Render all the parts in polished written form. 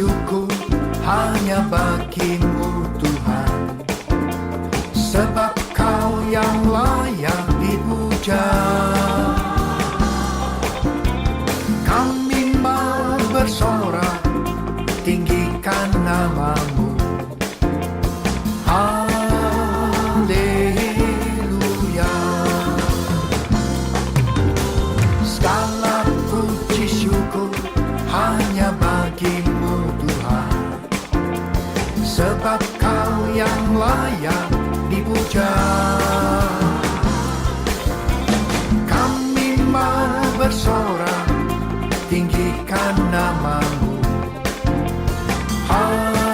syukur hanya bagimu Tuhan, sebab Kau yang layak dipuja. Kami mau bersorak, tinggikan nama-Mu. Haleluya. Segala puji syukur hanya bagimu Tuhan, sebab Kau yang layak dipuja. Kami mau bersorak, tinggikan nama-Mu. Haleluya.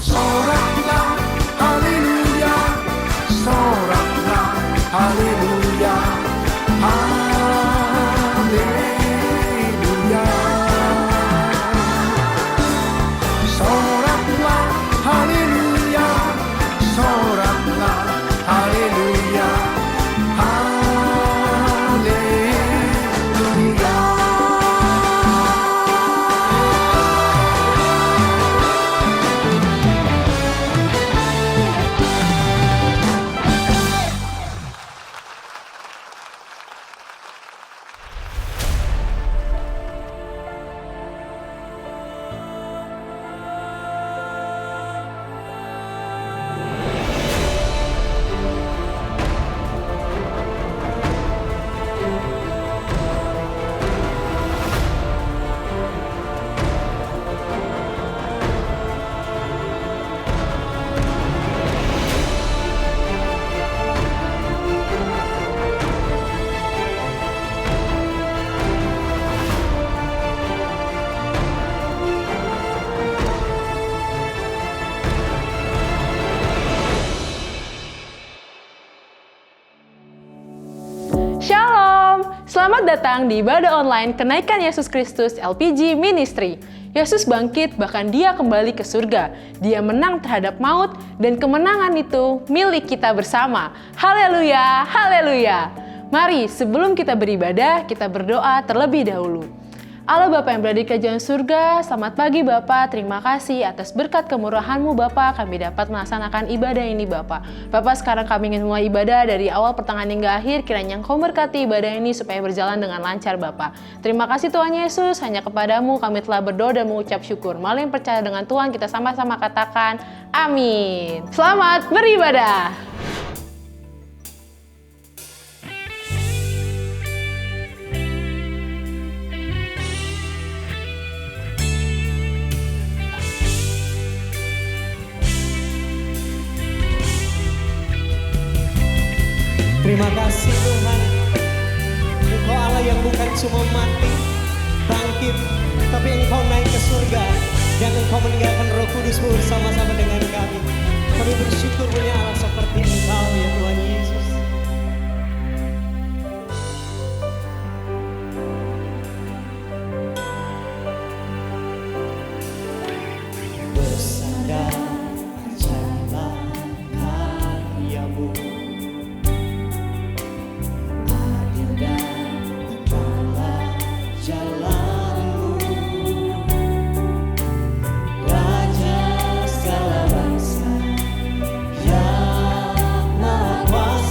Soraklah, haleluya. Soraklah, haleluya. Haleluya. Soraklah, haleluya. Soraklah, haleluya. Shalom, selamat datang di ibadah online Kenaikan Yesus Kristus LPG Ministry. Yesus bangkit, bahkan Dia kembali ke surga. Dia menang terhadap maut, dan kemenangan itu milik kita bersama. Haleluya, haleluya. Mari, sebelum kita beribadah, kita berdoa terlebih dahulu. Allah Bapa yang berada di kerajaan surga, selamat pagi Bapa, terima kasih atas berkat kemurahan-Mu Bapa, kami dapat melaksanakan ibadah ini Bapa. Bapa, sekarang kami ingin mulai ibadah dari awal pertengahan hingga akhir, kiranya Engkau berkati ibadah ini supaya berjalan dengan lancar Bapa. Terima kasih Tuhan Yesus, hanya kepadamu kami telah berdoa dan mengucap syukur. Mari yang percaya dengan Tuhan, kita sama-sama katakan, amin. Selamat beribadah. Terima kasih Tuhan, Engkau Allah yang bukan cuma mati, bangkit, tapi Engkau naik ke surga, dan Engkau meninggalkan Roh Kudus bersama-sama dengan kami. Kami bersyukur punya Allah seperti Engkau ya Tuhan Yesus. Bersandar jalan karya-Mu, jalan-Mu, Raja segala bangsa yang Maha Kuasa.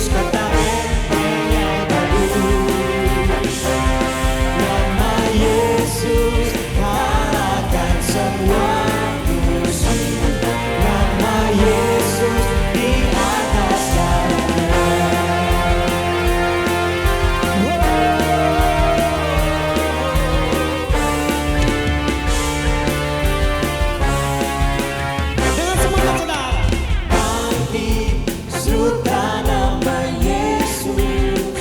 Yesus kota benteng yang bagus. Nama Yesus kalahkan semua musuh. Nama Yesus di atas segalanya. Dengan semangat saudara. Bangkit suka nama Yesus.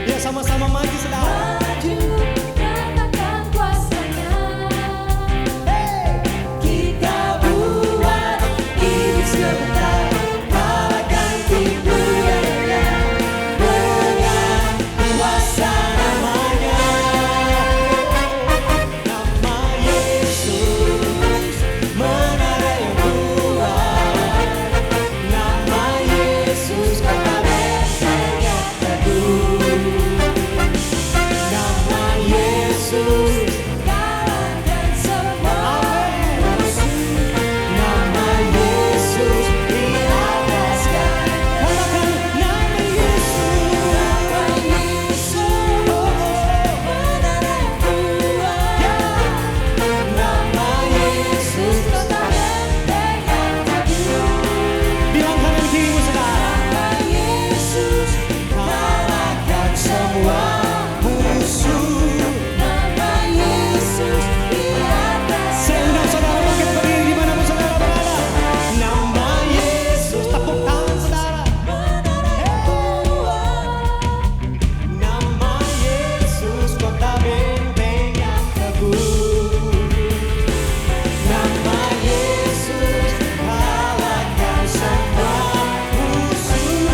Ya sama-sama maju saudara. Nyatakan kuasanya. Kita buat iblis gentar, kalahkan tipu daya dengan kuasa namanya. Nama Yesus menara yang kuat. Nama Yesus kata benteng yang teguh. Nama Yesus Kalahkan semua musuh. Nama Yesus di atas segalanya. Katakan nama Yesus. Nama Yesus menara yang kuat. Nama Yesus. Kota benteng yang teguh. Bilang kanan kirimu saudara. Nama Yesus Kalahkan semua musuh. Nama Yesus di atas. Saya undang saudara bangkit berdiri dimanapun saudara berada. Nama Yesus. Tepuk tangan saudara. Nama Yesus kota benteng yang teguh. Nama Yesus kalahkan semua musuh.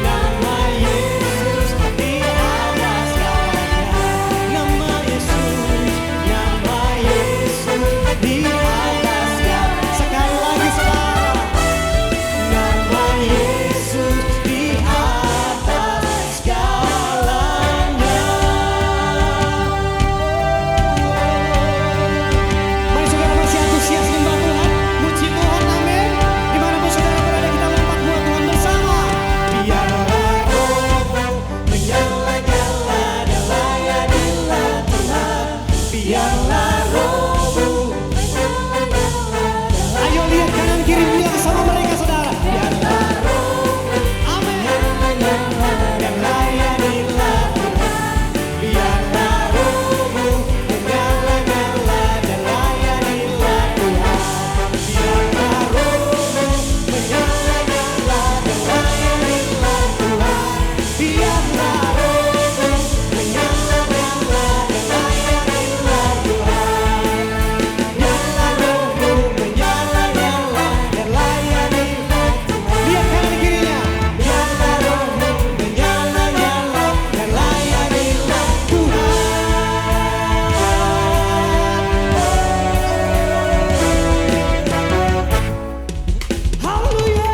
Nama Yesus di atas segalanya. Nama Yesus, nama Yesus di atas segalanya. Sekali lagi saudara. Nama Yesus di atas segalanya. Mari saudara masih antusias menyembah Tuhan, muji Tuhan, amin. Dimanapun saudara berada kita lompat buat Tuhan bersama. Biarlah rohmu menyala-nyala dan layanilah Tuhan. Biarlah rohmu menyala-nyala. Ayo lihat kanan kiri bilang sama mereka saudara. Biarlah rohmu amin dan layanilah Tuhan. Biarlah rohmu menyala-nyala dan layanilah Tuhan. Biarlah rohmu menyala-nyala dan layanilah Tuhan. Biarlah rohmu menyala-nyala dan layanilah Tuhan. Biarlah rohmu menyala-nyala dan layanilah Tuhan. Lihat kanan kirinya. Biarlah rohmu menyala-nyala dan layanilah Tuhan. Haleluya.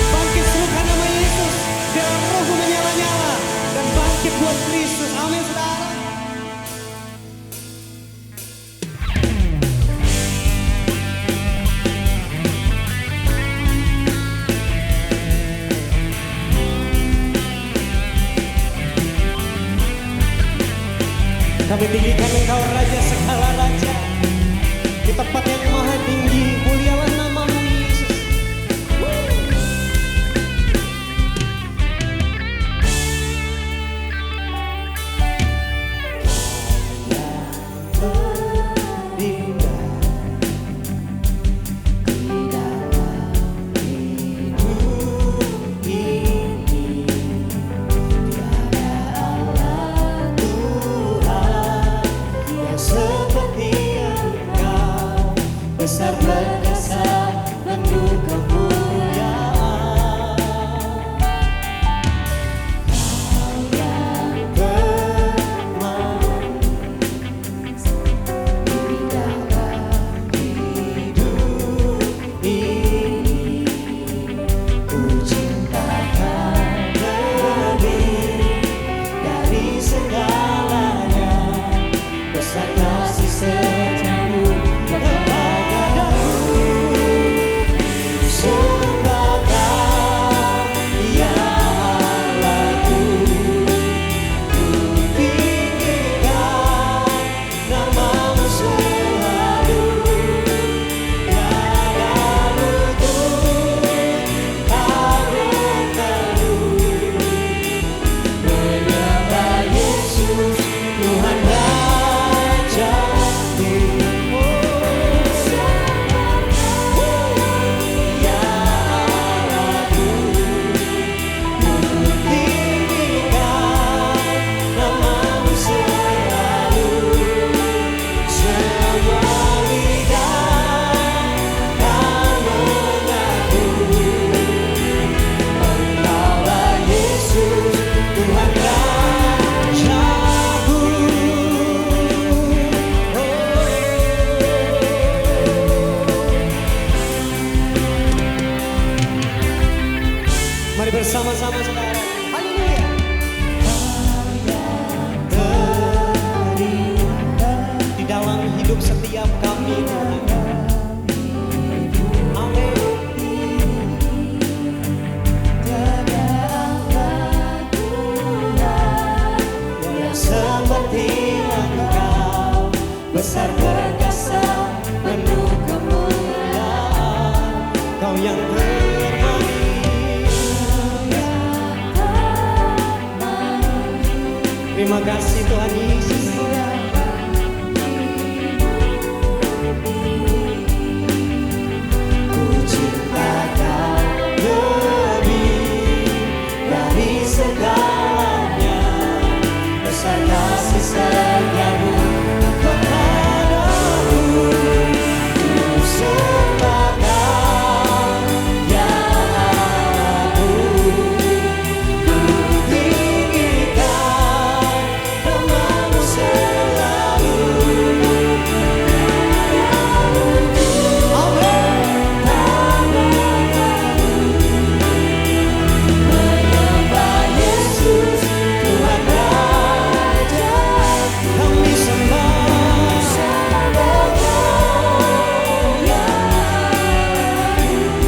Bangkit serukan nama Yesus. Biarlah rohmu menyala-nyala dan bangkit buat Kristus. Amin saudara. Kami tinggikan Engkau Raja segala raja. Di tempat yang maha tinggi, mulialah namamu Yesus. Besar bersama-sama saudara. Haleluya. Di dalam hidup setiap kami Tuhan. Amin. Yang seperti Engkau, besar perkasa, penuh kemuliaan. Kau yang terima kasih Tuhan Yesus. Ku cinta Kau lebih dari segalanya. Besar kasih setiamu kepadaku. Ku sembah Kau, ya aku. Ku tinggikan namamu selalu. Menyembah Yesus, Tuhan Raja. Kami sembah Kau, ya.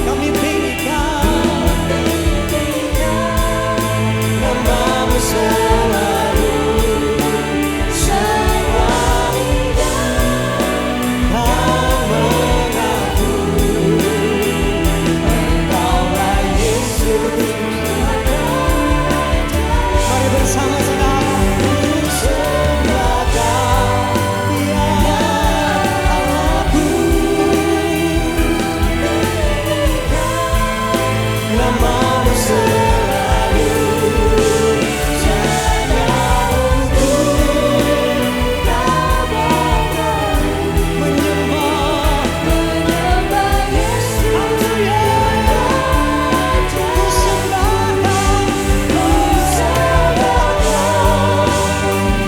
Kami tinggikan namamu selalu. Semua lidah kan mengaku Engkaulah Yesus, Tuhan Raja. Mari bersama saudara. Ku sembah Kau, ya Allahku. Namamu selalu. Sejauhku menyembah Yesus, Tuhan Raja. Ku sembah Kau,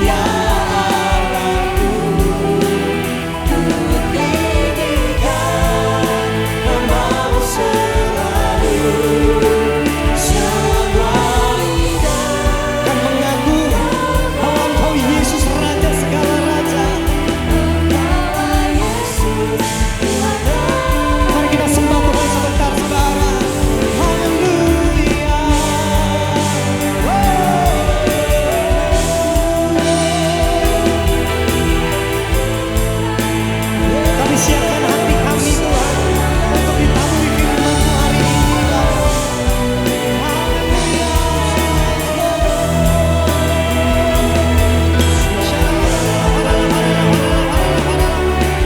ya Allahku. Ku tinggikan namamu selalu. Semua lidah kan mengaku bahwa Engkau Yesus Raja segala raja. Engkaulah Yesus, Tuhan Raja. Mari kita sembah Tuhan sebentar saudara. Haleluya. Kami siapkan hati kami Tuhan untuk ditaburi firman-Mu hari ini Bapa.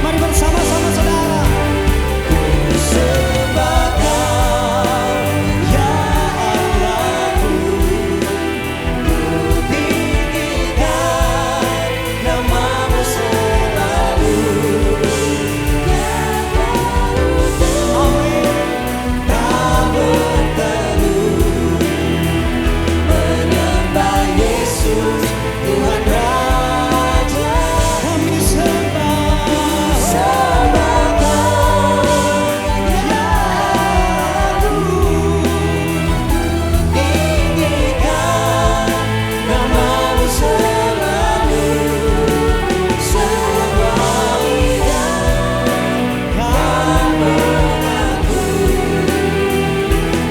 Mari bersama-sama saudara. Ku sembah Kau, ya Allahku. Ku tinggikan namamu selalu. Amin. Tak berteduh menyembah Yesus, Tuhan Raja. Kami sembah Kau, ya aku. Tinggikan namamu selalu. Semua lidah kan mengaku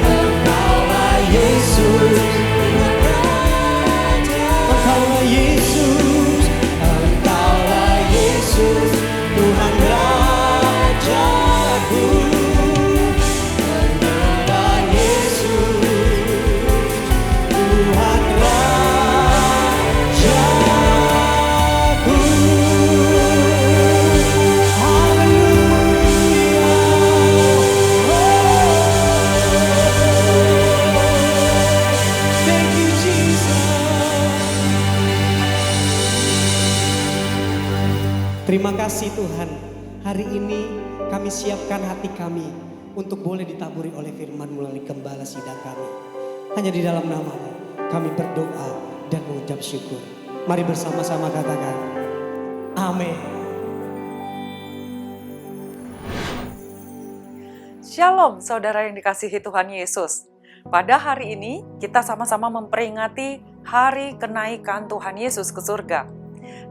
Engkaulah Yesus, Tuhan Raja. Engkaulah Yesus, Engkaulah Yesus, Tuhan Rajaku. Menyembah Yesus, Tuhan Rajaku. Thank you Jesus. Terima kasih Tuhan. Hari ini kami siapkan hati kami untuk boleh ditaburi oleh firman melalui gembala sidang kami. Hanya di dalam nama-Mu kami berdoa dan mengucap syukur. Mari bersama-sama katakan amin. Shalom saudara yang dikasihi Tuhan Yesus. Pada hari ini, kita sama-sama memperingati hari kenaikan Tuhan Yesus ke surga.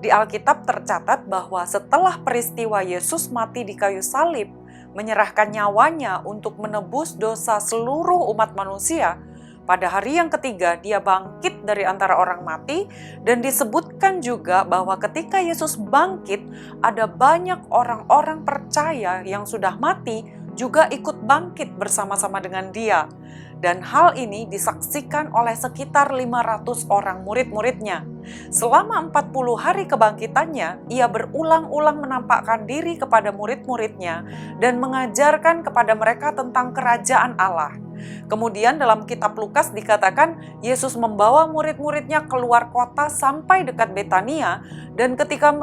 Di Alkitab tercatat bahwa setelah peristiwa Yesus mati di kayu salib, menyerahkan nyawanya untuk menebus dosa seluruh umat manusia, pada hari yang ketiga dia bangkit dari antara orang mati, dan disebutkan juga bahwa ketika Yesus bangkit, ada banyak orang-orang percaya yang sudah mati juga ikut bangkit bersama-sama dengan dia. Dan hal ini disaksikan oleh sekitar 500 orang murid-muridnya. Selama 40 hari kebangkitannya, ia berulang-ulang menampakkan diri kepada murid-muridnya dan mengajarkan kepada mereka tentang kerajaan Allah. Kemudian dalam kitab Lukas dikatakan Yesus membawa murid-muridnya keluar kota sampai dekat Betania, dan ketika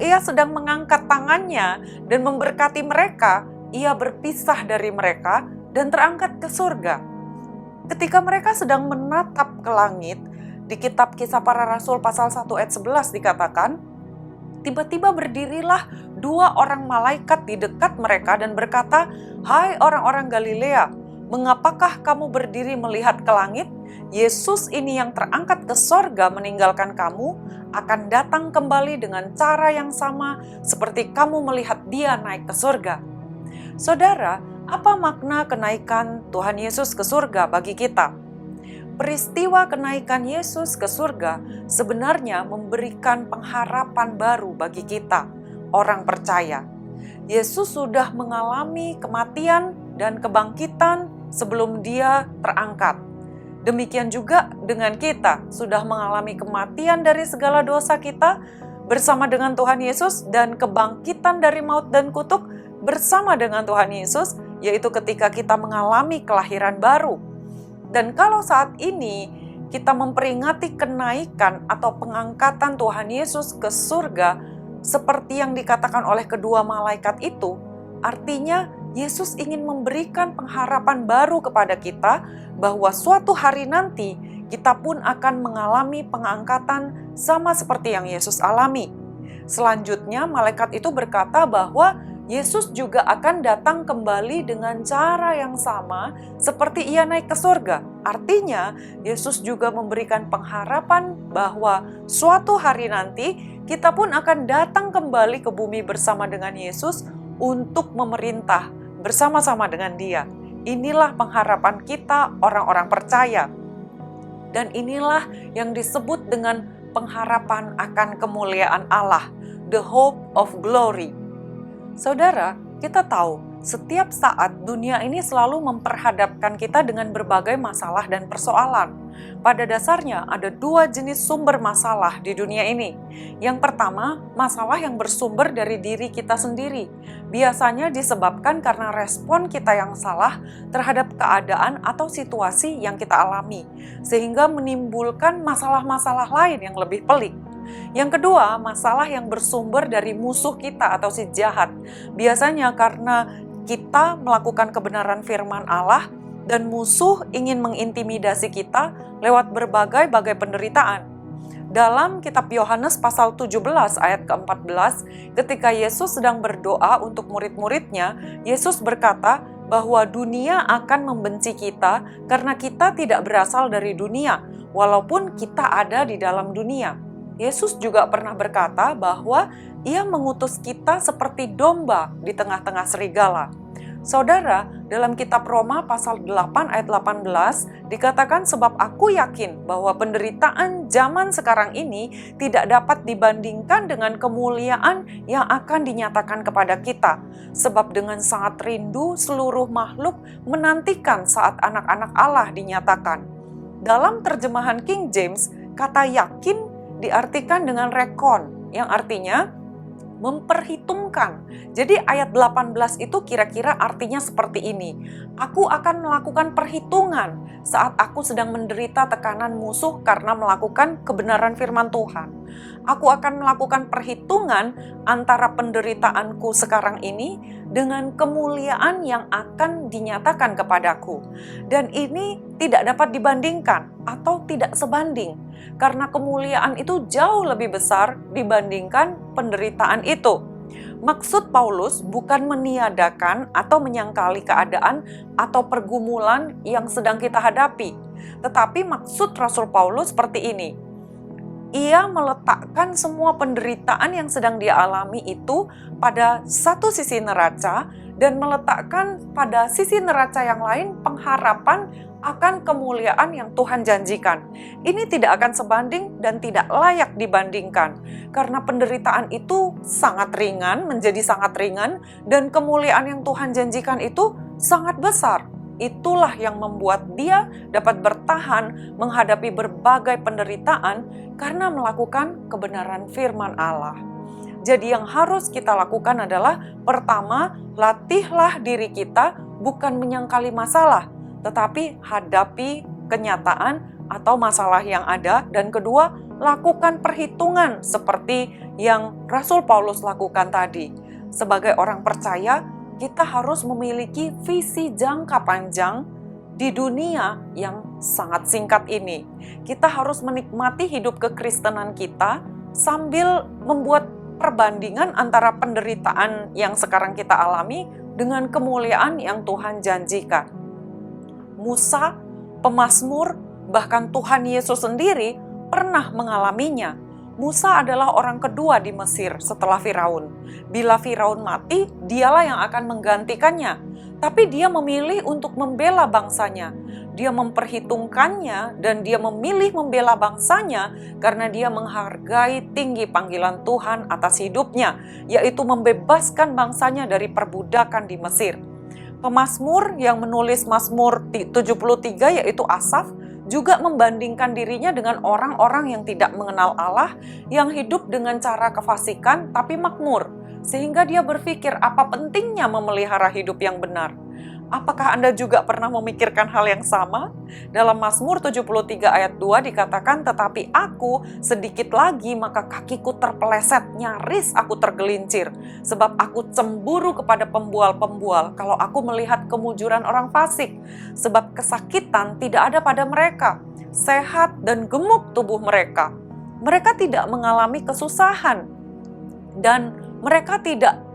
ia sedang mengangkat tangannya dan memberkati mereka, ia berpisah dari mereka dan terangkat ke surga. Ketika mereka sedang menatap ke langit, di kitab Kisah Para Rasul pasal 1 ayat 11 dikatakan, tiba-tiba berdirilah 2 orang malaikat di dekat mereka dan berkata, "Hai orang-orang Galilea, mengapakah kamu berdiri melihat ke langit? Yesus ini yang terangkat ke sorga meninggalkan kamu, akan datang kembali dengan cara yang sama seperti kamu melihat dia naik ke surga." Saudara, apa makna kenaikan Tuhan Yesus ke surga bagi kita? Peristiwa kenaikan Yesus ke surga sebenarnya memberikan pengharapan baru bagi kita, orang percaya. Yesus sudah mengalami kematian dan kebangkitan sebelum dia terangkat. Demikian juga dengan kita, sudah mengalami kematian dari segala dosa kita bersama dengan Tuhan Yesus, dan kebangkitan dari maut dan kutuk bersama dengan Tuhan Yesus, yaitu ketika kita mengalami kelahiran baru. Dan kalau saat ini kita memperingati kenaikan atau pengangkatan Tuhan Yesus ke surga, seperti yang dikatakan oleh kedua malaikat itu, artinya Yesus ingin memberikan pengharapan baru kepada kita bahwa suatu hari nanti kita pun akan mengalami pengangkatan sama seperti yang Yesus alami. Selanjutnya malaikat itu berkata bahwa Yesus juga akan datang kembali dengan cara yang sama seperti ia naik ke surga. Artinya, Yesus juga memberikan pengharapan bahwa suatu hari nanti kita pun akan datang kembali ke bumi bersama dengan Yesus untuk memerintah bersama-sama dengan Dia. Inilah pengharapan kita orang-orang percaya. Dan inilah yang disebut dengan pengharapan akan kemuliaan Allah, the hope of glory. Saudara, kita tahu setiap saat dunia ini selalu memperhadapkan kita dengan berbagai masalah dan persoalan. Pada dasarnya ada 2 jenis sumber masalah di dunia ini. Yang pertama, masalah yang bersumber dari diri kita sendiri. Biasanya disebabkan karena respon kita yang salah terhadap keadaan atau situasi yang kita alami, sehingga menimbulkan masalah-masalah lain yang lebih pelik. Yang kedua, masalah yang bersumber dari musuh kita atau si jahat. Biasanya karena kita melakukan kebenaran firman Allah dan musuh ingin mengintimidasi kita lewat berbagai penderitaan. Dalam kitab Yohanes pasal 17 ayat ke-14, ketika Yesus sedang berdoa untuk murid-muridnya, Yesus berkata bahwa dunia akan membenci kita karena kita tidak berasal dari dunia, walaupun kita ada di dalam dunia. Yesus juga pernah berkata bahwa Ia mengutus kita seperti domba di tengah-tengah serigala. Saudara, dalam kitab Roma pasal 8 ayat 18 dikatakan, sebab aku yakin bahwa penderitaan zaman sekarang ini tidak dapat dibandingkan dengan kemuliaan yang akan dinyatakan kepada kita. Sebab dengan sangat rindu seluruh makhluk menantikan saat anak-anak Allah dinyatakan. Dalam terjemahan King James, kata yakin diartikan dengan rekon, yang artinya memperhitungkan. Jadi ayat 18 itu kira-kira artinya seperti ini. Aku akan melakukan perhitungan saat aku sedang menderita tekanan musuh karena melakukan kebenaran firman Tuhan. Aku akan melakukan perhitungan antara penderitaanku sekarang ini dengan kemuliaan yang akan dinyatakan kepadaku. Dan ini tidak dapat dibandingkan atau tidak sebanding, karena kemuliaan itu jauh lebih besar dibandingkan penderitaan itu. Maksud Paulus bukan meniadakan atau menyangkali keadaan atau pergumulan yang sedang kita hadapi. Tetapi maksud Rasul Paulus seperti ini. Ia meletakkan semua penderitaan yang sedang dia alami itu pada satu sisi neraca dan meletakkan pada sisi neraca yang lain pengharapan akan kemuliaan yang Tuhan janjikan. Ini tidak akan sebanding dan tidak layak dibandingkan. Karena penderitaan itu sangat ringan, menjadi sangat ringan, dan kemuliaan yang Tuhan janjikan itu sangat besar. Itulah yang membuat dia dapat bertahan menghadapi berbagai penderitaan karena melakukan kebenaran firman Allah. Jadi yang harus kita lakukan adalah, pertama, latihlah diri kita bukan menyangkali masalah, tetapi hadapi kenyataan atau masalah yang ada. Dan kedua, lakukan perhitungan seperti yang Rasul Paulus lakukan tadi. Sebagai orang percaya, kita harus memiliki visi jangka panjang di dunia yang sangat singkat ini. Kita harus menikmati hidup kekristenan kita sambil membuat perbandingan antara penderitaan yang sekarang kita alami dengan kemuliaan yang Tuhan janjikan. Musa, pemazmur, bahkan Tuhan Yesus sendiri pernah mengalaminya. Musa adalah orang kedua di Mesir setelah Firaun. Bila Firaun mati, dialah yang akan menggantikannya. Tapi dia memilih untuk membela bangsanya. Dia memperhitungkannya dan dia memilih membela bangsanya karena dia menghargai tinggi panggilan Tuhan atas hidupnya, yaitu membebaskan bangsanya dari perbudakan di Mesir. Pemazmur yang menulis Mazmur 73 yaitu Asaf, juga membandingkan dirinya dengan orang-orang yang tidak mengenal Allah, yang hidup dengan cara kefasikan tapi makmur. Sehingga dia berpikir, apa pentingnya memelihara hidup yang benar? Apakah Anda juga pernah memikirkan hal yang sama? Dalam Mazmur 73 ayat 2 dikatakan, tetapi aku sedikit lagi maka kakiku terpeleset, nyaris aku tergelincir. Sebab aku cemburu kepada pembual-pembual kalau aku melihat kemujuran orang fasik. Sebab kesakitan tidak ada pada mereka, sehat dan gemuk tubuh mereka. Mereka tidak mengalami kesusahan dan mereka tidak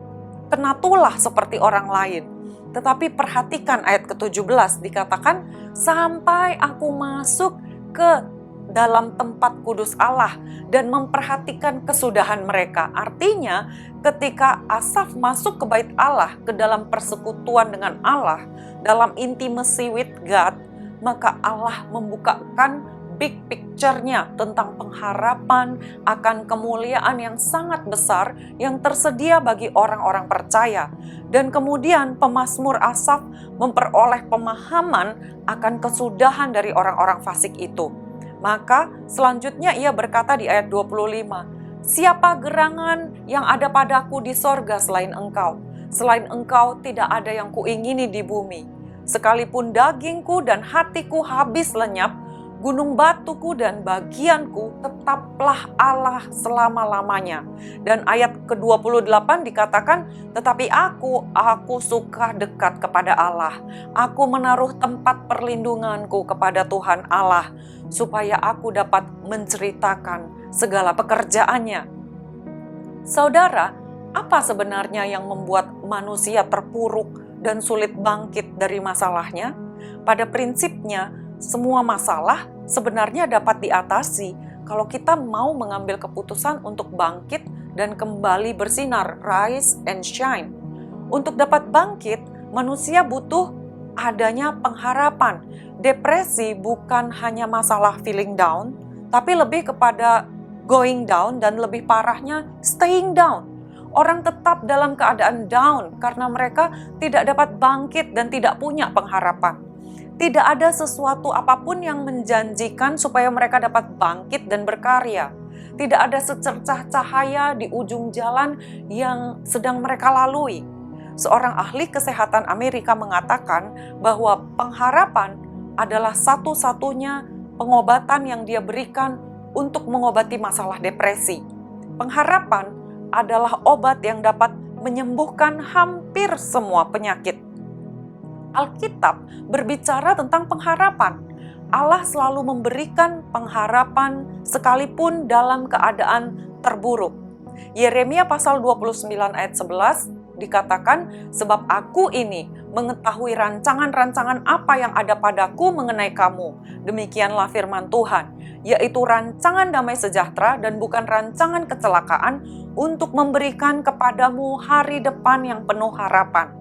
kena tulah seperti orang lain. Tetapi perhatikan ayat ke-17 dikatakan, sampai aku masuk ke dalam tempat kudus Allah dan memperhatikan kesudahan mereka. Artinya ketika Asaf masuk ke bait Allah, ke dalam persekutuan dengan Allah, dalam intimacy with God, maka Allah membukakan big picture-nya tentang pengharapan akan kemuliaan yang sangat besar yang tersedia bagi orang-orang percaya. Dan kemudian pemazmur Asaf memperoleh pemahaman akan kesudahan dari orang-orang fasik itu. Maka selanjutnya ia berkata di ayat 25, siapa gerangan yang ada padaku di sorga selain engkau? Selain engkau tidak ada yang kuingini di bumi. Sekalipun dagingku dan hatiku habis lenyap, gunung batuku dan bagianku tetaplah Allah selama-lamanya. Dan ayat ke-28 dikatakan, tetapi aku suka dekat kepada Allah. Aku menaruh tempat perlindunganku kepada Tuhan Allah, supaya aku dapat menceritakan segala pekerjaannya. Saudara, apa sebenarnya yang membuat manusia terpuruk dan sulit bangkit dari masalahnya? Pada prinsipnya, semua masalah sebenarnya dapat diatasi kalau kita mau mengambil keputusan untuk bangkit dan kembali bersinar, rise and shine. Untuk dapat bangkit, manusia butuh adanya pengharapan. Depresi bukan hanya masalah feeling down, tapi lebih kepada going down dan lebih parahnya staying down. Orang tetap dalam keadaan down karena mereka tidak dapat bangkit dan tidak punya pengharapan. Tidak ada sesuatu apapun yang menjanjikan supaya mereka dapat bangkit dan berkarya. Tidak ada secercah cahaya di ujung jalan yang sedang mereka lalui. Seorang ahli kesehatan Amerika mengatakan bahwa pengharapan adalah satu-satunya pengobatan yang dia berikan untuk mengobati masalah depresi. Pengharapan adalah obat yang dapat menyembuhkan hampir semua penyakit. Alkitab berbicara tentang pengharapan. Allah selalu memberikan pengharapan sekalipun dalam keadaan terburuk. Yeremia pasal 29 ayat 11 dikatakan, sebab aku ini mengetahui rancangan-rancangan apa yang ada padaku mengenai kamu. Demikianlah firman Tuhan, yaitu rancangan damai sejahtera dan bukan rancangan kecelakaan, untuk memberikan kepadamu hari depan yang penuh harapan.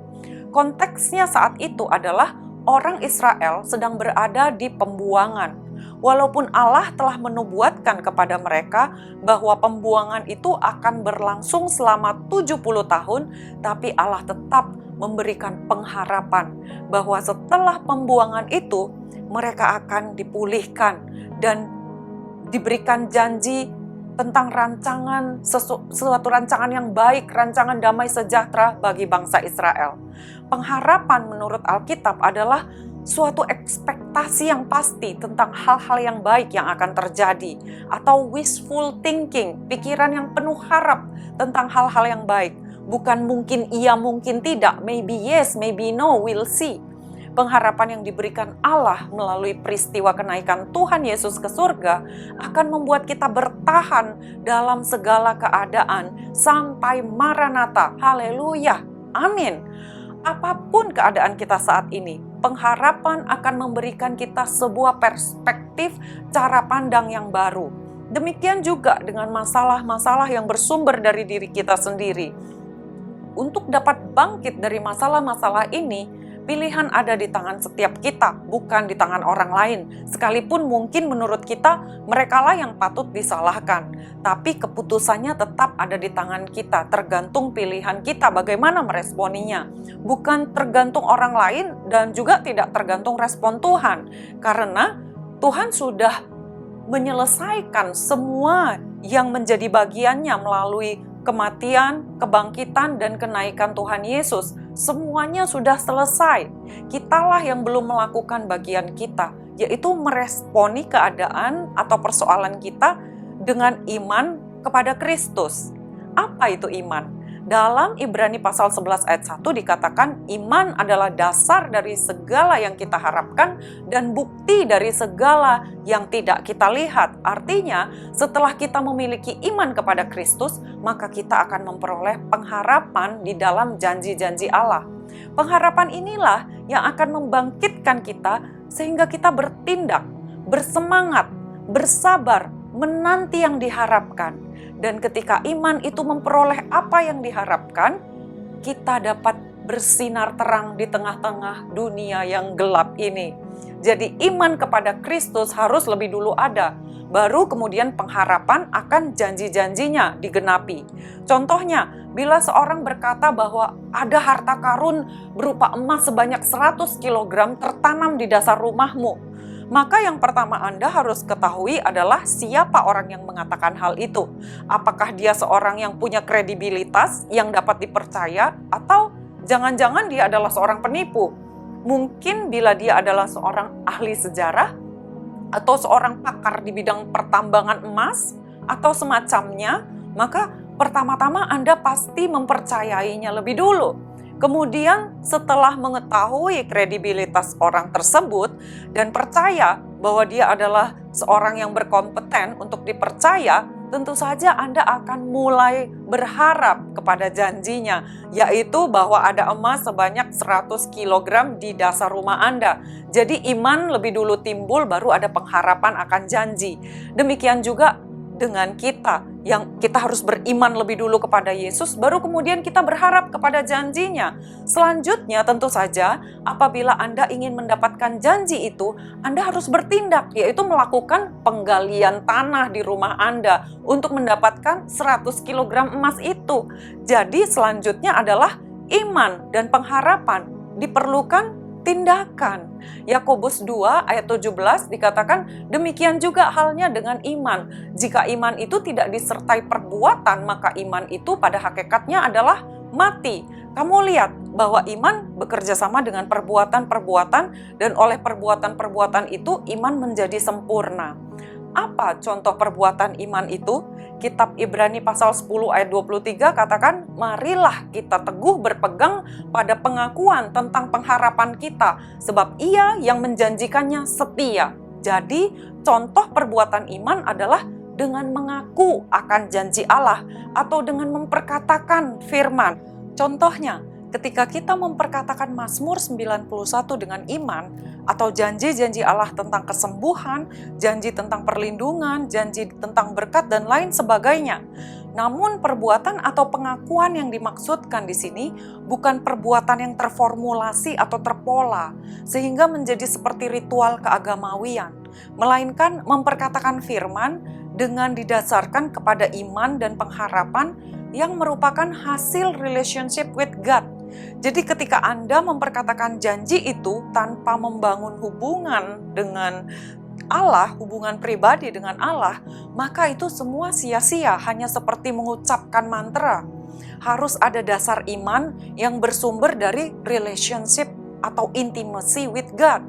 Konteksnya saat itu adalah orang Israel sedang berada di pembuangan. Walaupun Allah telah menubuatkan kepada mereka bahwa pembuangan itu akan berlangsung selama 70 tahun, tapi Allah tetap memberikan pengharapan bahwa setelah pembuangan itu mereka akan dipulihkan dan diberikan janji tentang rancangan, suatu rancangan yang baik, rancangan damai sejahtera bagi bangsa Israel. Pengharapan menurut Alkitab adalah suatu ekspektasi yang pasti tentang hal-hal yang baik yang akan terjadi, atau wishful thinking, pikiran yang penuh harap tentang hal-hal yang baik. Bukan mungkin iya, mungkin tidak, maybe yes, maybe no, we'll see. Pengharapan yang diberikan Allah melalui peristiwa kenaikan Tuhan Yesus ke surga akan membuat kita bertahan dalam segala keadaan sampai Maranatha. Haleluya, amin. Apapun keadaan kita saat ini, pengharapan akan memberikan kita sebuah perspektif cara pandang yang baru. Demikian juga dengan masalah-masalah yang bersumber dari diri kita sendiri. Untuk dapat bangkit dari masalah-masalah ini, pilihan ada di tangan setiap kita, bukan di tangan orang lain. Sekalipun mungkin menurut kita, merekalah yang patut disalahkan. Tapi keputusannya tetap ada di tangan kita, tergantung pilihan kita bagaimana meresponinya. Bukan tergantung orang lain dan juga tidak tergantung respon Tuhan. Karena Tuhan sudah menyelesaikan semua yang menjadi bagiannya melalui kematian, kebangkitan, dan kenaikan Tuhan Yesus. Semuanya sudah selesai. Kitalah yang belum melakukan bagian kita, yaitu meresponi keadaan atau persoalan kita dengan iman kepada Kristus. Apa itu iman? Dalam Ibrani pasal 11 ayat 1 dikatakan, iman adalah dasar dari segala yang kita harapkan dan bukti dari segala yang tidak kita lihat. Artinya, setelah kita memiliki iman kepada Kristus, maka kita akan memperoleh pengharapan di dalam janji-janji Allah. Pengharapan inilah yang akan membangkitkan kita sehingga kita bertindak, bersemangat, bersabar, menanti yang diharapkan. Dan ketika iman itu memperoleh apa yang diharapkan, kita dapat bersinar terang di tengah-tengah dunia yang gelap ini. Jadi iman kepada Kristus harus lebih dulu ada, baru kemudian pengharapan akan janji-janjinya digenapi. Contohnya, bila seorang berkata bahwa ada harta karun berupa emas sebanyak 100 kg tertanam di dasar rumahmu, maka yang pertama Anda harus ketahui adalah siapa orang yang mengatakan hal itu. Apakah dia seorang yang punya kredibilitas, yang dapat dipercaya, atau jangan-jangan dia adalah seorang penipu. Mungkin bila dia adalah seorang ahli sejarah, atau seorang pakar di bidang pertambangan emas, atau semacamnya, maka pertama-tama Anda pasti mempercayainya lebih dulu. Kemudian setelah mengetahui kredibilitas orang tersebut dan percaya bahwa dia adalah seorang yang berkompeten untuk dipercaya, tentu saja Anda akan mulai berharap kepada janjinya, yaitu bahwa ada emas sebanyak 100 kg di dasar rumah Anda. Jadi iman lebih dulu timbul, baru ada pengharapan akan janji. Demikian juga dengan kita, yang kita harus beriman lebih dulu kepada Yesus, baru kemudian kita berharap kepada janjinya. Selanjutnya tentu saja, apabila Anda ingin mendapatkan janji itu, Anda harus bertindak, yaitu melakukan penggalian tanah di rumah Anda untuk mendapatkan 100 kg emas itu. Jadi selanjutnya adalah iman dan pengharapan, diperlukan tindakan. Yakobus 2 ayat 17 dikatakan, demikian juga halnya dengan iman. Jika iman itu tidak disertai perbuatan, maka iman itu pada hakikatnya adalah mati. Kamu lihat bahwa iman bekerja sama dengan perbuatan-perbuatan, dan oleh perbuatan-perbuatan itu iman menjadi sempurna. Apa contoh perbuatan iman itu? Kitab Ibrani pasal 10 ayat 23 katakan, marilah kita teguh berpegang pada pengakuan tentang pengharapan kita, sebab Ia yang menjanjikannya setia. Jadi, contoh perbuatan iman adalah dengan mengaku akan janji Allah atau dengan memperkatakan firman. Contohnya, ketika kita memperkatakan Mazmur 91 dengan iman, atau janji-janji Allah tentang kesembuhan, janji tentang perlindungan, janji tentang berkat, dan lain sebagainya. Namun perbuatan atau pengakuan yang dimaksudkan di sini bukan perbuatan yang terformulasi atau terpola, sehingga menjadi seperti ritual keagamawian, melainkan memperkatakan firman dengan didasarkan kepada iman dan pengharapan yang merupakan hasil relationship with God. Jadi ketika Anda memperkatakan janji itu tanpa membangun hubungan dengan Allah, hubungan pribadi dengan Allah, maka itu semua sia-sia, hanya seperti mengucapkan mantra. Harus ada dasar iman yang bersumber dari relationship atau intimacy with God.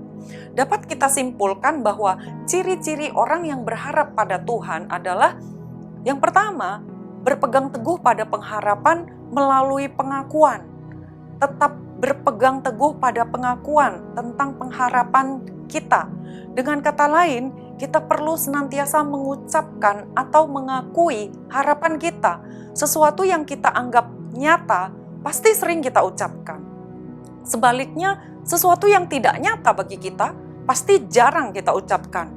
Dapat kita simpulkan bahwa ciri-ciri orang yang berharap pada Tuhan adalah yang pertama, berpegang teguh pada pengharapan melalui pengakuan. Tetap berpegang teguh pada pengakuan tentang pengharapan kita. Dengan kata lain, kita perlu senantiasa mengucapkan atau mengakui harapan kita. Sesuatu yang kita anggap nyata, pasti sering kita ucapkan. Sebaliknya, sesuatu yang tidak nyata bagi kita, pasti jarang kita ucapkan.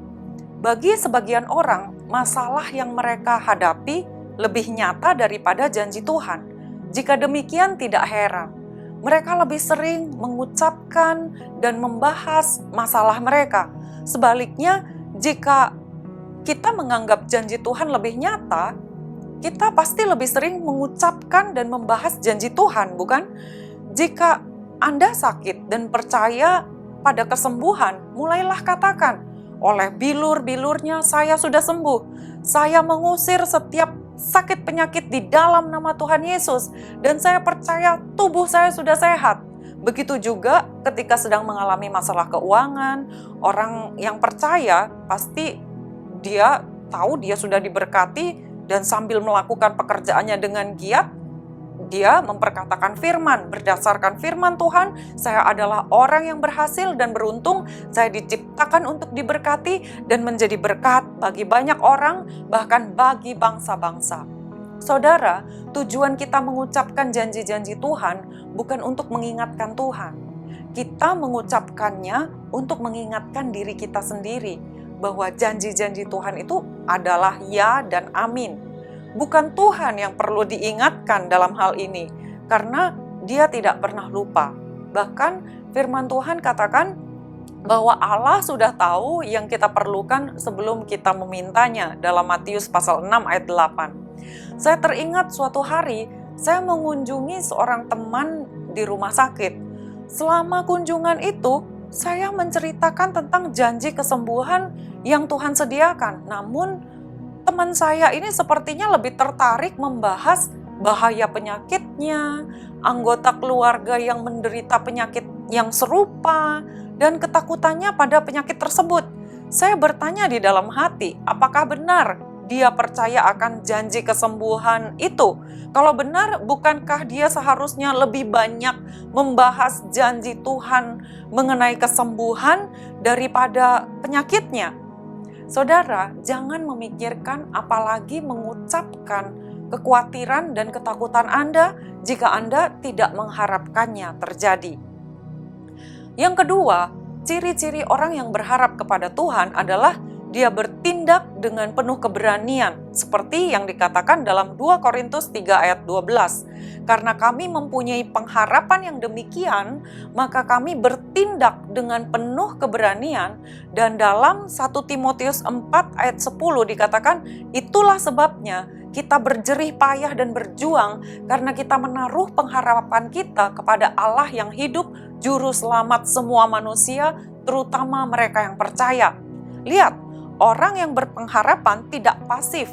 Bagi sebagian orang, masalah yang mereka hadapi lebih nyata daripada janji Tuhan. Jika demikian, tidak heran. Mereka lebih sering mengucapkan dan membahas masalah mereka. Sebaliknya, jika kita menganggap janji Tuhan lebih nyata, kita pasti lebih sering mengucapkan dan membahas janji Tuhan, bukan? Jika Anda sakit dan percaya pada kesembuhan, mulailah katakan, oleh bilur-bilurnya saya sudah sembuh. Saya mengusir setiap sakit penyakit di dalam nama Tuhan Yesus, dan saya percaya tubuh saya sudah sehat. Begitu juga ketika sedang mengalami masalah keuangan, orang yang percaya pasti dia tahu dia sudah diberkati, dan sambil melakukan pekerjaannya dengan giat, dia memperkatakan firman. Berdasarkan firman Tuhan, saya adalah orang yang berhasil dan beruntung, saya diciptakan untuk diberkati dan menjadi berkat bagi banyak orang, bahkan bagi bangsa-bangsa. Saudara, tujuan kita mengucapkan janji-janji Tuhan bukan untuk mengingatkan Tuhan. Kita mengucapkannya untuk mengingatkan diri kita sendiri bahwa janji-janji Tuhan itu adalah ya dan amin. Bukan Tuhan yang perlu diingatkan dalam hal ini, karena Dia tidak pernah lupa. Bahkan firman Tuhan katakan bahwa Allah sudah tahu yang kita perlukan sebelum kita memintanya dalam Matius pasal 6 ayat 8. Saya teringat suatu hari saya mengunjungi seorang teman di rumah sakit. Selama kunjungan itu, saya menceritakan tentang janji kesembuhan yang Tuhan sediakan. Namun teman saya ini sepertinya lebih tertarik membahas bahaya penyakitnya, anggota keluarga yang menderita penyakit yang serupa, dan ketakutannya pada penyakit tersebut. Saya bertanya di dalam hati, apakah benar dia percaya akan janji kesembuhan itu? Kalau benar, bukankah dia seharusnya lebih banyak membahas janji Tuhan mengenai kesembuhan daripada penyakitnya? Saudara, jangan memikirkan apalagi mengucapkan kekhawatiran dan ketakutan Anda jika Anda tidak mengharapkannya terjadi. Yang kedua, ciri-ciri orang yang berharap kepada Tuhan adalah dia bertindak dengan penuh keberanian, seperti yang dikatakan dalam 2 Korintus 3 ayat 12. Karena kami mempunyai pengharapan yang demikian, maka kami bertindak dengan penuh keberanian, dan dalam 1 Timotius 4 ayat 10 dikatakan, itulah sebabnya kita berjerih payah dan berjuang, karena kita menaruh pengharapan kita kepada Allah yang hidup, juru selamat semua manusia, terutama mereka yang percaya. Lihat, orang yang berpengharapan tidak pasif,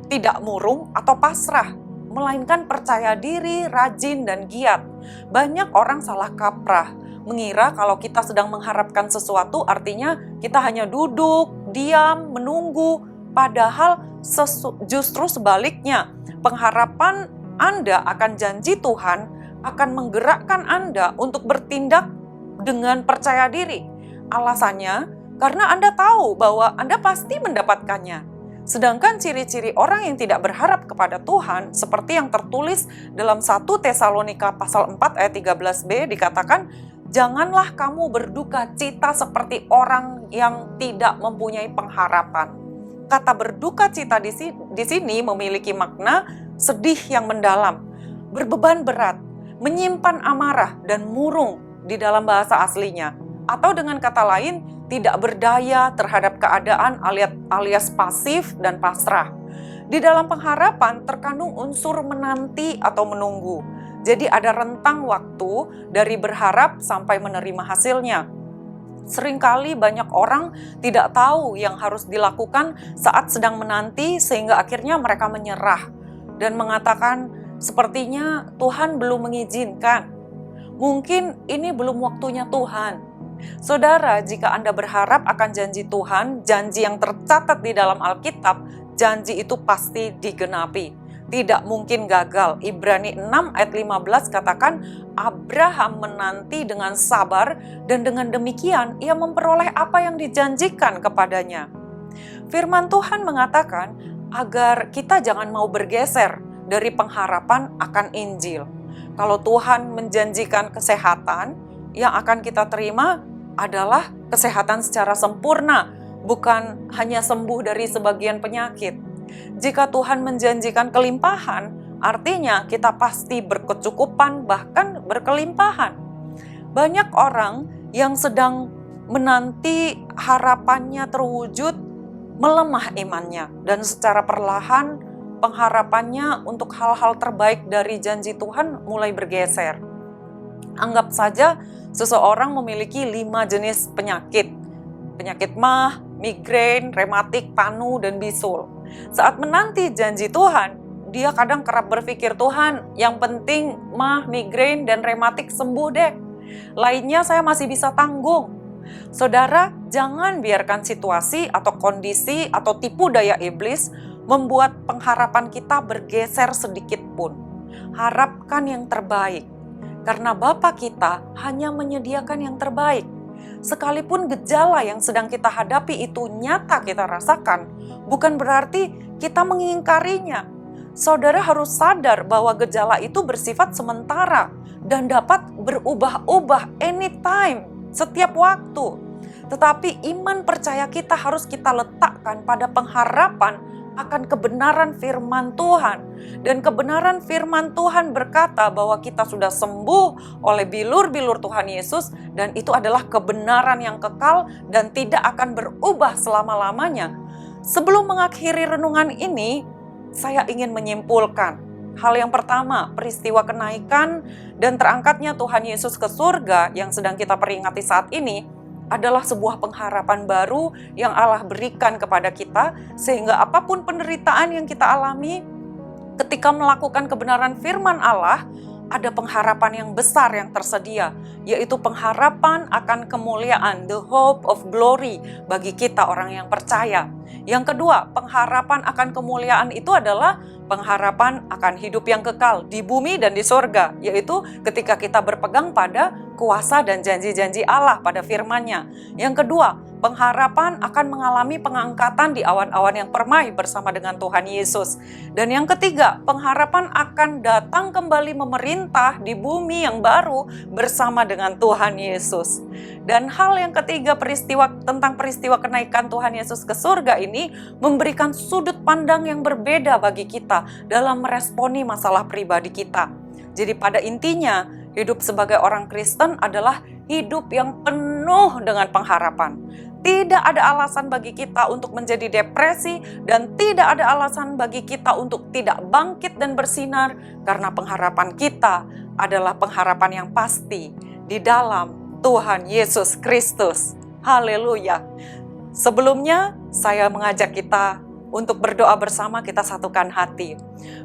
tidak murung atau pasrah, melainkan percaya diri, rajin, dan giat. Banyak orang salah kaprah, mengira kalau kita sedang mengharapkan sesuatu artinya kita hanya duduk, diam, menunggu. Padahal justru sebaliknya, pengharapan Anda akan janji Tuhan akan menggerakkan Anda untuk bertindak dengan percaya diri. Alasannya, karena Anda tahu bahwa Anda pasti mendapatkannya. Sedangkan ciri-ciri orang yang tidak berharap kepada Tuhan, seperti yang tertulis dalam 1 Tesalonika pasal 4 ayat 13b dikatakan, janganlah kamu berduka cita seperti orang yang tidak mempunyai pengharapan. Kata berduka cita di sini memiliki makna sedih yang mendalam, berbeban berat, menyimpan amarah dan murung di dalam bahasa aslinya. Atau dengan kata lain, tidak berdaya terhadap keadaan alias pasif dan pasrah. Di dalam pengharapan terkandung unsur menanti atau menunggu. Jadi ada rentang waktu dari berharap sampai menerima hasilnya. Seringkali banyak orang tidak tahu yang harus dilakukan saat sedang menanti sehingga akhirnya mereka menyerah dan mengatakan, sepertinya Tuhan belum mengizinkan. Mungkin ini belum waktunya Tuhan. Saudara, jika Anda berharap akan janji Tuhan, janji yang tercatat di dalam Alkitab, janji itu pasti digenapi. Tidak mungkin gagal. Ibrani 6 ayat 15 katakan, Abraham menanti dengan sabar dan dengan demikian ia memperoleh apa yang dijanjikan kepadanya. Firman Tuhan mengatakan agar kita jangan mau bergeser dari pengharapan akan Injil. Kalau Tuhan menjanjikan kesehatan, yang akan kita terima adalah kesehatan secara sempurna, bukan hanya sembuh dari sebagian penyakit. Jika Tuhan menjanjikan kelimpahan, artinya kita pasti berkecukupan, bahkan berkelimpahan. Banyak orang yang sedang menanti harapannya terwujud, melemah imannya, dan secara perlahan pengharapannya untuk hal-hal terbaik dari janji Tuhan mulai bergeser. Anggap saja seseorang memiliki 5 jenis penyakit. Penyakit mah, migrain, rematik, panu, dan bisul. Saat menanti janji Tuhan, dia kadang kerap berpikir, Tuhan, yang penting mah, migrain, dan rematik sembuh deh. Lainnya saya masih bisa tanggung. Saudara, jangan biarkan situasi atau kondisi atau tipu daya iblis membuat pengharapan kita bergeser sedikit pun. Harapkan yang terbaik. Karena Bapa kita hanya menyediakan yang terbaik. Sekalipun gejala yang sedang kita hadapi itu nyata kita rasakan, bukan berarti kita mengingkarinya. Saudara harus sadar bahwa gejala itu bersifat sementara dan dapat berubah-ubah anytime, setiap waktu. Tetapi iman percaya kita harus kita letakkan pada pengharapan akan kebenaran firman Tuhan. Dan kebenaran firman Tuhan berkata bahwa kita sudah sembuh oleh bilur-bilur Tuhan Yesus, dan itu adalah kebenaran yang kekal dan tidak akan berubah selama-lamanya. Sebelum mengakhiri renungan ini, saya ingin menyimpulkan. Hal yang pertama, peristiwa kenaikan dan terangkatnya Tuhan Yesus ke surga yang sedang kita peringati saat ini adalah sebuah pengharapan baru yang Allah berikan kepada kita, sehingga apapun penderitaan yang kita alami, ketika melakukan kebenaran firman Allah, ada pengharapan yang besar yang tersedia, yaitu pengharapan akan kemuliaan, the hope of glory bagi kita orang yang percaya. Yang kedua, pengharapan akan kemuliaan itu adalah pengharapan akan hidup yang kekal di bumi dan di sorga, yaitu ketika kita berpegang pada kuasa dan janji-janji Allah pada firman-Nya. Yang kedua, pengharapan akan mengalami pengangkatan di awan-awan yang permai bersama dengan Tuhan Yesus. Dan yang ketiga, pengharapan akan datang kembali memerintah di bumi yang baru bersama dengan Tuhan Yesus. Dan hal yang ketiga, tentang peristiwa kenaikan Tuhan Yesus ke surga ini memberikan sudut pandang yang berbeda bagi kita dalam meresponi masalah pribadi kita. Jadi pada intinya, hidup sebagai orang Kristen adalah hidup yang penuh dengan pengharapan. Tidak ada alasan bagi kita untuk menjadi depresi dan tidak ada alasan bagi kita untuk tidak bangkit dan bersinar, karena pengharapan kita adalah pengharapan yang pasti di dalam Tuhan Yesus Kristus. Haleluya. Sebelumnya saya mengajak kita untuk berdoa bersama, kita satukan hati.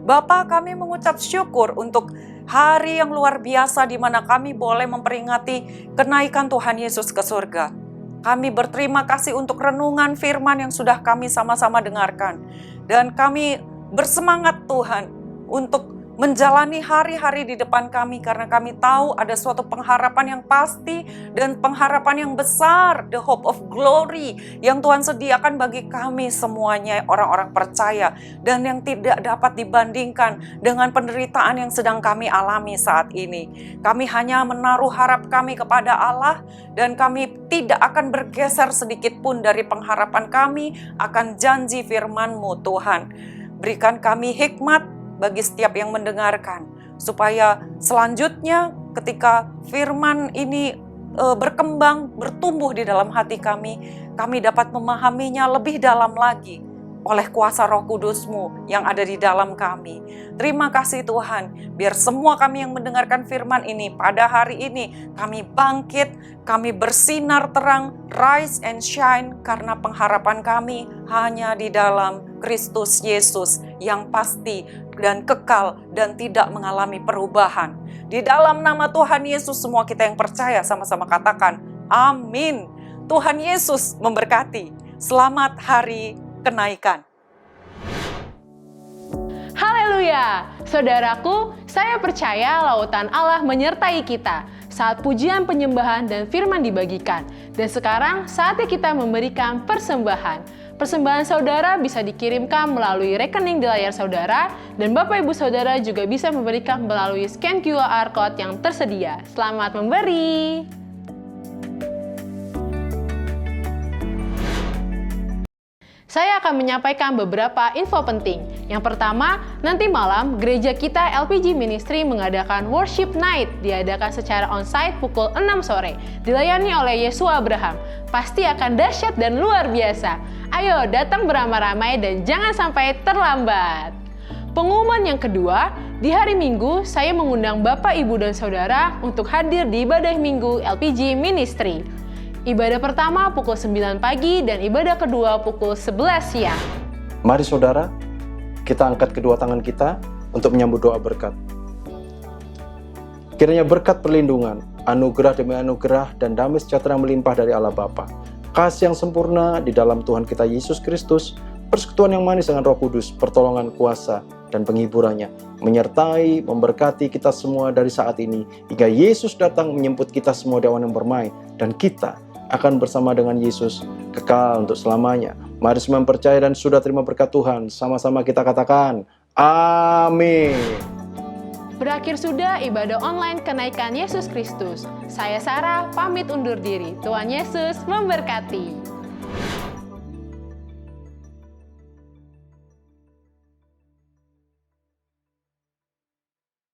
Bapa, kami mengucap syukur untuk hari yang luar biasa di mana kami boleh memperingati kenaikan Tuhan Yesus ke surga. Kami berterima kasih untuk renungan firman yang sudah kami sama-sama dengarkan. Dan kami bersemangat Tuhan untuk menjalani hari-hari di depan kami karena kami tahu ada suatu pengharapan yang pasti dan pengharapan yang besar, the hope of glory yang Tuhan sediakan bagi kami semuanya orang-orang percaya dan yang tidak dapat dibandingkan dengan penderitaan yang sedang kami alami saat ini. Kami hanya menaruh harap kami kepada Allah dan kami tidak akan bergeser sedikit pun dari pengharapan kami akan janji firman-Mu Tuhan. Berikan kami hikmat bagi setiap yang mendengarkan, supaya selanjutnya ketika firman ini berkembang, bertumbuh di dalam hati kami dapat memahaminya lebih dalam lagi oleh kuasa Roh Kudus-Mu yang ada di dalam kami. Terima kasih Tuhan, biar semua kami yang mendengarkan firman ini pada hari ini, kami bangkit, kami bersinar terang, rise and shine, karena pengharapan kami hanya di dalam Kristus Yesus yang pasti dan kekal dan tidak mengalami perubahan. Di dalam nama Tuhan Yesus semua kita yang percaya sama-sama katakan amin. Tuhan Yesus memberkati. Selamat hari kenaikan. Haleluya! Saudaraku, saya percaya lautan Allah menyertai kita saat pujian penyembahan dan firman dibagikan. Dan sekarang saatnya kita memberikan persembahan. Persembahan saudara bisa dikirimkan melalui rekening di layar saudara, dan Bapak Ibu Saudara juga bisa memberikan melalui scan QR Code yang tersedia. Selamat memberi! Saya akan menyampaikan beberapa info penting. Yang pertama, nanti malam gereja kita LPG Ministry mengadakan Worship Night, diadakan secara onsite pukul 6 sore, dilayani oleh Yesus Abraham. Pasti akan dahsyat dan luar biasa. Ayo datang beramai-ramai dan jangan sampai terlambat. Pengumuman yang kedua, di hari Minggu saya mengundang Bapak, Ibu, dan Saudara untuk hadir di ibadah Minggu LPG Ministry. Ibadah pertama pukul 9 pagi dan ibadah kedua pukul 11 siang. Mari saudara, kita angkat kedua tangan kita untuk menyambut doa berkat. Kiranya berkat perlindungan, anugerah demi anugerah, dan damai sejahtera melimpah dari Allah Bapa, kasih yang sempurna di dalam Tuhan kita Yesus Kristus, persekutuan yang manis dengan Roh Kudus, pertolongan kuasa dan penghiburannya, menyertai, memberkati kita semua dari saat ini, hingga Yesus datang menjemput kita semua di awan yang bermain, dan kita akan bersama dengan Yesus kekal untuk selamanya. Mari semua yang percaya dan sudah terima berkat Tuhan, sama-sama kita katakan, amin. Berakhir sudah ibadah online kenaikan Yesus Kristus. Saya Sarah, pamit undur diri. Tuhan Yesus memberkati.